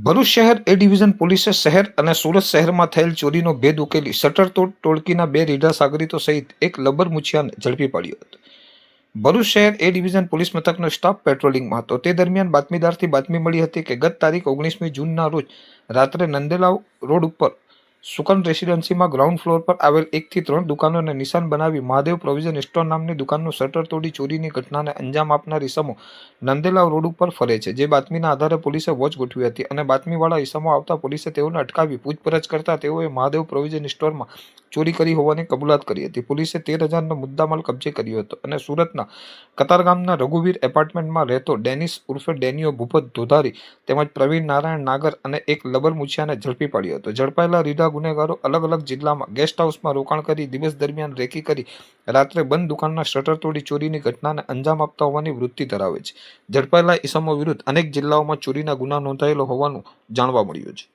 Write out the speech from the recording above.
ભરૂચ શહેર એ ડિવિઝન પોલીસે શહેર અને સુરત શહેરમાં થયેલ ચોરીનો ભેદ ઉકેલી શટરતોડ ટોળકીના 2 રીઢા સાગરીતો સહિત એક લબર મુછિયાને ઝડપી પાડ્યો હતો। ભરૂચ શહેર એ ડિવિઝન પોલીસ મથકનો સ્ટાફ પેટ્રોલિંગમાં હતો। તે દરમિયાન બાતમીદારથી બાતમી મળી હતી કે ગત તારીખ 19મી જૂનના રોજ રાત્રે નંદેલાવ રોડ ઉપર સુકન રેસિડેન્સીમાં ગ્રાઉન્ડ ફ્લોર પર આવેલ 1 થી 3 દુકાનોને નિશાન બનાવી મહાદેવ પ્રોવિઝન સ્ટોર નામની દુકાનનું શટર તોડી ચોરીની ઘટનાને અંજામ આપનાર ઇસમો નંદેલાવ રોડ ઉપર ફરે છે। જે બાતમીના આધારે પોલીસે વોચ ગોઠવી હતી અને બાતમીવાળા ઇસમો આવતા પોલીસે તેઓને અટકાવી પૂછપરછ કરતા તેઓએ મહાદેવ પ્રોવિઝન સ્ટોરમાં ચોરી કરી હોવાની કબૂલાત કરી હતી। પોલીસે 13,000નો મુદ્દામાલ કબજે કર્યો હતો અને સુરતના કતારગામના રઘુવીર એપાર્ટમેન્ટમાં રહેતો ડેનિસ ઉર્ફે ડેનિયો ભૂપત ધોધારી તેમજ પ્રવીણ નારાયણ નાગર અને એક લબર મુછિયાને ઝડપી પાડ્યો હતો। ઝડપાયેલા રીઢા ગુનેગારો અલગ અલગ જિલ્લામાં ગેસ્ટ હાઉસમાં રોકાણ કરી દિવસ દરમિયાન રેકી કરી રાત્રે બંધ દુકાનના શટર તોડી ચોરીની ઘટનાને અંજામ આપતા હોવાની વૃત્તિ ધરાવે છે। ઝડપાયેલા ઇસમો વિરુદ્ધ અનેક જિલ્લાઓમાં ચોરીના ગુના નોંધાયેલો હોવાનું જાણવા મળ્યું છે।